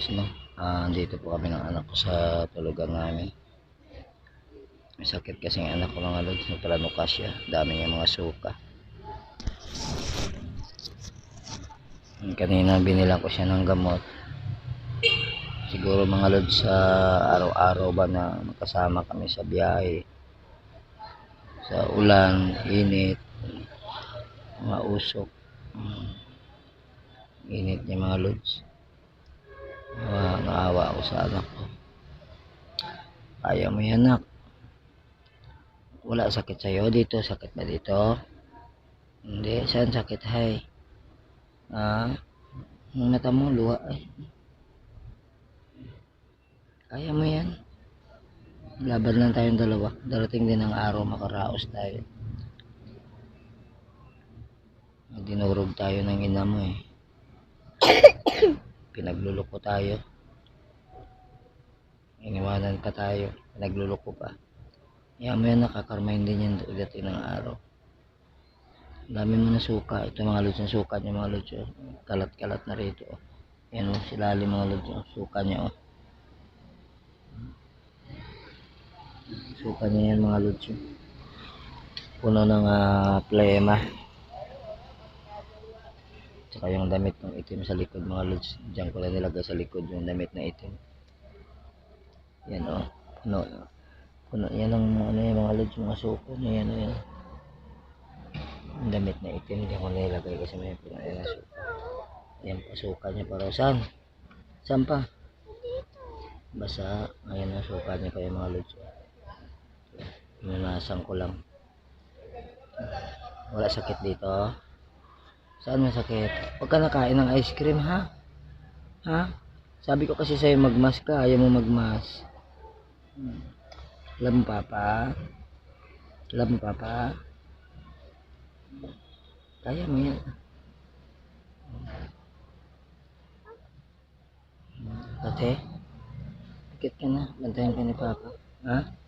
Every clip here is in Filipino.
lods, no? Dito po kami ng anak ko sa tulugan namin. May sakit kasi ang anak ko mga lods, nagpalanuka siya. Dami niya mga suka. Kanina binilang ko siya ng gamot. Siguro mga lods sa araw-araw ba na magkasama kami sa biyahe. Sa ulan, init, mga usok. Init niya mga lods. Naawa ako sa anak ko. Kaya mo yan, anak. Wala sakit sa'yo dito? Sakit ba dito? Hindi. Saan sakit, hay? Ang mata mo, luha ay. Kaya mo yan. Laban lang tayong dalawa. Darating din ang araw, makaraos tayo. Dinurog tayo ng ina mo eh. Pinagluloko tayo. Iniwanan ka tayo. Pinagluloko pa. Kaya mo yan, nakakarmahin din yan ugatin ng araw. Dami mo na suka. Ito mga lods, yung suka niya mga lods. Kalat-kalat na rito. Yan o, silalim mga lods. Suka niya o. Suka niya yan mga lods. Puno ng plema. Tsaka yung damit ng itim sa likod mga lods. Diyan ko lang nilagay sa likod yung damit na itim. Yan o. Puno yan ang yung mga lods. Mga suko niya yan o yan. Yung damit na itim. Diyan ko nilagay kasi may puno yan na suka. Yan pa suka niya para saan? Saan pa? Basa. Ayan ang suka niya pa yung mga lods. Pinunasan ko lang. Wala sakit dito. Saan masakit? Huwag ka nakain ng ice cream, ha? Ha? Sabi ko kasi sa'yo magmask ka. Ayaw mo magmask. Alam mo, papa? Alam mo, papa? Kaya mo yan. Ate? Sakit ka na. Bantayan ka ni papa. Ha?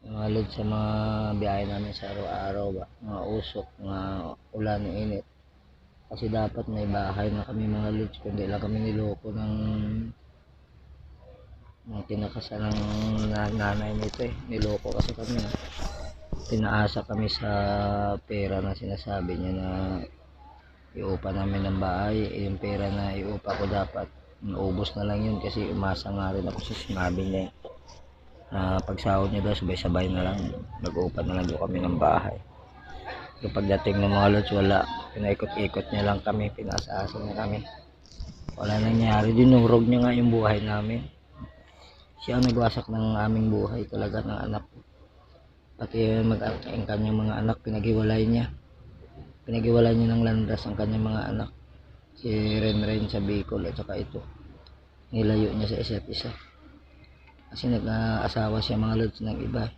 Mga lods sa mga biyahe namin sa araw-araw ba, mga usok, mga ulan, init. Kasi dapat may bahay na kami mga lods, kundi lang kami niloko ng kinakasan ng nanay nito eh. Niloko kasi kami. Pinaasa kami sa pera na sinasabi niya na iupa namin ng bahay. Yung pera na iupa ko dapat naubos na lang yun kasi umasa nga rin ako sa sinabi niya. Pagsahod niya daw sabay-sabay na lang, nag-uupan na lang doon kami ng bahay. So pagdating ng mga lods, wala, pinaikot-ikot niya lang kami, pinasa-asa niya kami, wala nangyari. Dinurog niya nga yung buhay namin. Siya ang nagwasak ng aming buhay talaga ng anak ko. Pati ang kanyang mga anak pinaghiwalay niya ng landas ang kanyang mga anak, si Renren sa Bicol at saka ito, nilayo niya sa isa't isa. Kasi nag-aasawa siya mga lods ng iba.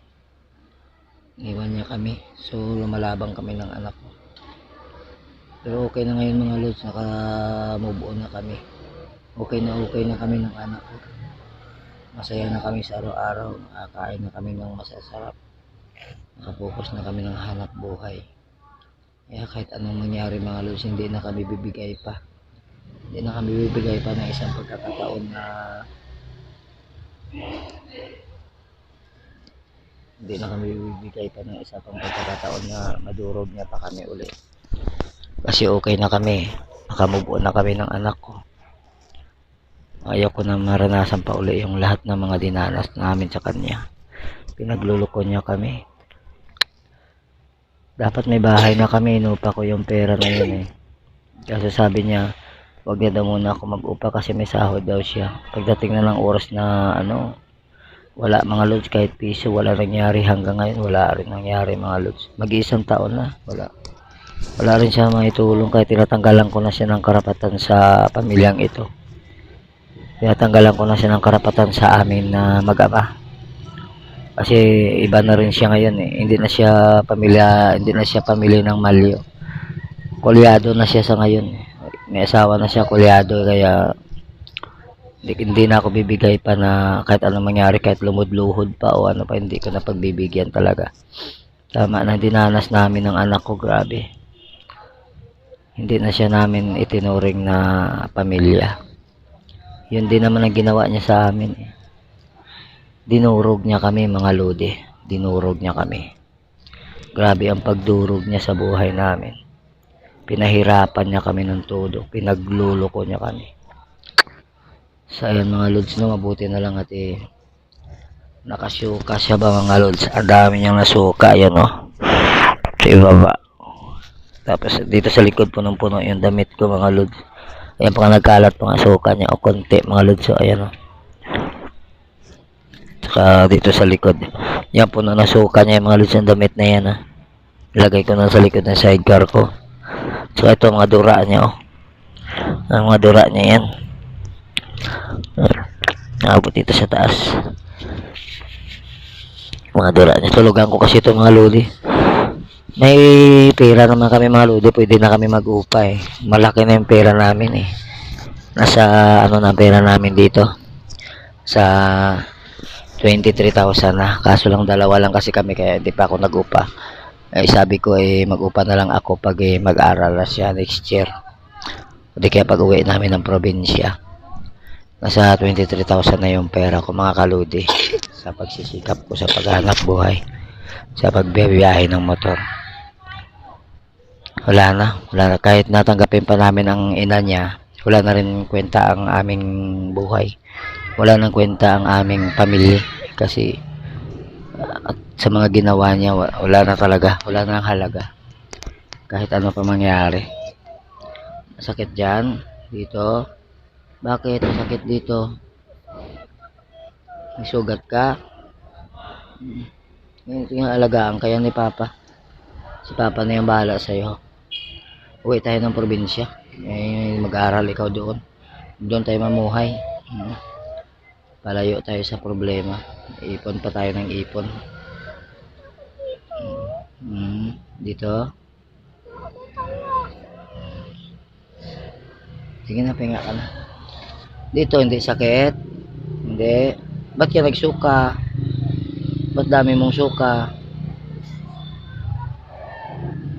Iwan niya kami. So lumalabang kami ng anak ko. Pero okay na ngayon mga lods. Naka-move on na kami. Okay na kami ng anak ko. Masaya na kami sa araw-araw. Nakakain na kami ng masasarap. Nakapokus na kami ng hanap buhay. Kaya kahit anong mangyari mga lods, hindi na kami bibigay pa. Hindi na kami bibigay pa ng isang pagkakataon na hindi na kami bibigay pa ng isa pang pagkakataon na madurog niya pa kami uli. Kasi okay na kami. Nakamove on na kami ng anak ko. Ayaw ko na maranasan pa uli yung lahat ng mga dinanas namin sa kanya. Pinagluloko niya kami. Dapat may bahay na kami. Inupa ko yung pera na yun eh. Kasi sabi niya, wag niya daw muna ako mag-upa kasi may sahod daw siya. Pagdating na ng oras na wala mga lods, kahit piso, wala nangyari hanggang ngayon. Wala rin nangyari mga lods. Mag-iisang taon na, wala rin siya maitulong kahit tinatanggalan ko na siya ng karapatan sa pamilyang ito. Tinatanggalan ko na siya ng karapatan sa amin na mag-ama. Kasi iba na rin siya ngayon eh. Hindi na siya pamilya ng Malyo. Kulyado na siya sa ngayon. May asawa na siya, kulyado, kaya hindi na ako bibigay pa na kahit anong mangyari, kahit lumud-luhod pa o ano pa, hindi ko na pagbibigyan talaga. Tama na dinanas namin ng anak ko, grabe. Hindi na siya namin itinuring na pamilya. Yun din naman ang ginawa niya sa amin. Dinurog niya kami mga lodi. Dinurog niya kami. Grabe ang pagdurog niya sa buhay namin. Pinahirapan niya kami ng todo. Pinagluloko niya kami. So ayan mga lods, no, mabuti na lang at nakasuka siya ba mga lods. Ang dami niyang nasuka. Ayan o. Sa ibaba. Tapos dito sa likod punong-puno yung damit ko mga lods. Ayan pa nagkalat mga suka niya o konti mga lods. So ayan o. Saka dito sa likod. Yan puno na suka niya yung mga lods yung damit na yan ha. Ilagay ko na sa likod ng sidecar ko. So ito mga dura niya oh. Ang mga dura niya yan. Nakabot dito sa taas. Mga dura niya. Tulugan ko kasi ito mga lodi. May pera naman kami mga lodi. Pwede na kami mag-upa eh. Malaki na yung pera namin eh. Nasa ano na pera namin dito. Sa 23,000 na. Kaso lang dalawa lang kasi kami kaya hindi pa ako nag-upa. Sabi ko mag-upa na lang ako pag mag-aral na siya next year. Hindi kaya pag uwi namin ng probinsya. Nasa 23,000 na yung pera ko mga kaludi. Sa pagsisikap ko sa paghanap buhay. Sa pagbibiyahe ng motor. Wala na. Kahit natanggapin pa namin ang ina niya, wala na rin kwenta ang aming buhay. Wala nang kwenta ang aming pamilya. Kasi at sa mga ginawa niya, wala na talaga. Wala na ang halaga. Kahit ano pa mangyari. Masakit dyan. Dito. Bakit? Masakit dito. May sugat ka. Ito yung alagaan kaya ni Papa. Si Papa na yung bahala sa'yo. Uwi tayo ng probinsya. Mag-aaral ikaw doon. Doon tayo mamuhay. Palayo tayo sa problema. Ipon pa tayo ng ipon. Dito. Sige na, pinga ka na. Dito, hindi sakit. Hindi. Ba't ka nagsuka? Ba't dami mong suka?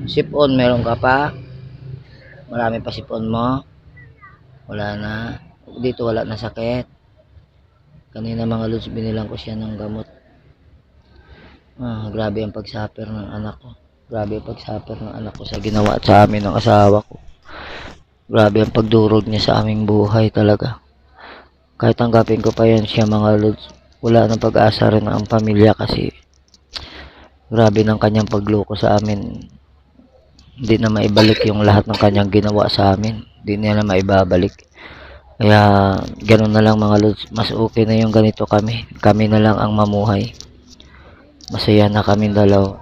Sipon, meron ka pa? Marami pa sipon mo? Wala na. Dito, wala na sakit. Kanina mga lods, binilang ko siya ng gamot. Grabe ang pagsuffer ng anak ko. Grabe ang pagsuffer ng anak ko sa ginawa sa amin ng asawa ko. Grabe ang pagdurog niya sa aming buhay talaga. Kahit tanggapin ko pa yan siya mga lods, wala nang pag-asa rin ang pamilya kasi grabe ng kanyang pagloko sa amin. Hindi na maibalik yung lahat ng kanyang ginawa sa amin. Hindi niya na maibabalik. Kaya ganoon na lang mga lods, mas okay na yung ganito kami. Kami na lang ang mamuhay. Masaya na kami dalaw.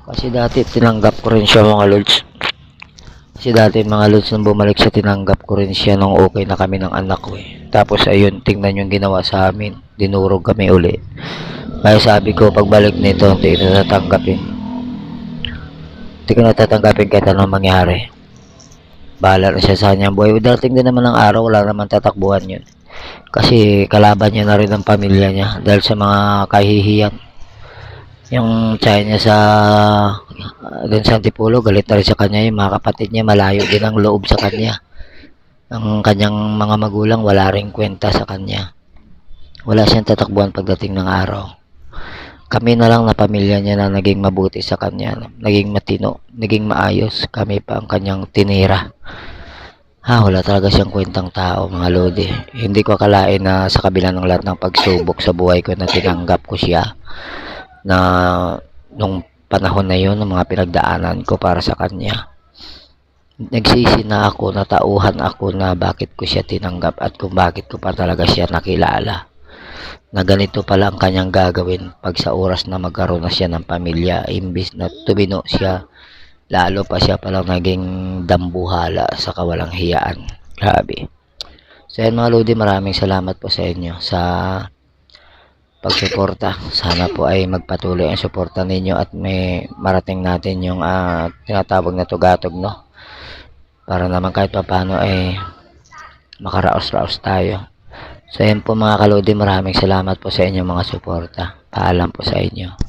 Kasi dati tinanggap ko rin siya mga lods. Kasi dati mga lods nung bumalik siya, tinanggap ko rin siya nung okay na kami ng anak ko eh. Tapos ayun, tingnan yung ginawa sa amin. Dinurog kami uli. Kaya sabi ko, pagbalik nito, hindi ko natatanggapin. Hindi ko natatanggapin kahit anong mangyari. Bahala na siya sa kanyang buhay. Darating din naman ng araw, wala naman tatakbuhan yun. Kasi kalaban niya na rin ang pamilya niya dahil sa mga kahihiyan. Yung tiyahin niya sa dun sa Antipolo, galit na rin sa kanya. Yung mga kapatid niya, malayo din ang loob sa kanya. Ang kanyang mga magulang, wala rin kwenta sa kanya. Wala siyang tatakbuhan pagdating ng araw. Kami na lang na pamilya niya na naging mabuti sa kanya. Naging matino, naging maayos. Kami pa ang kanyang tinira. Wala talaga siyang kwentang tao mga lodi. Hindi ko akalain na sa kabila ng lahat ng pagsubok sa buhay ko na tinanggap ko siya. Na nung panahon na yun, ng mga pinagdaanan ko para sa kanya. Nagsisi na ako, natauhan ako na bakit ko siya tinanggap at kung bakit ko pa talaga siya nakilala. Na ganito pala ang kanyang gagawin pag sa oras na magkaroon na siya ng pamilya. Imbis na tumino siya, lalo pa siya palang naging dambuhala sa kawalang hiyaan. Grabe. So yan mga lodi, maraming salamat po sa inyo sa pagsuporta. Sana po ay magpatuloy ang suporta ninyo at may marating natin yung tinatawag na tugatog, no? Para naman kahit pa paano ay makaraos-raos tayo. So yan po mga kalodi, maraming salamat po sa inyong mga suporta. Paalam po sa inyo.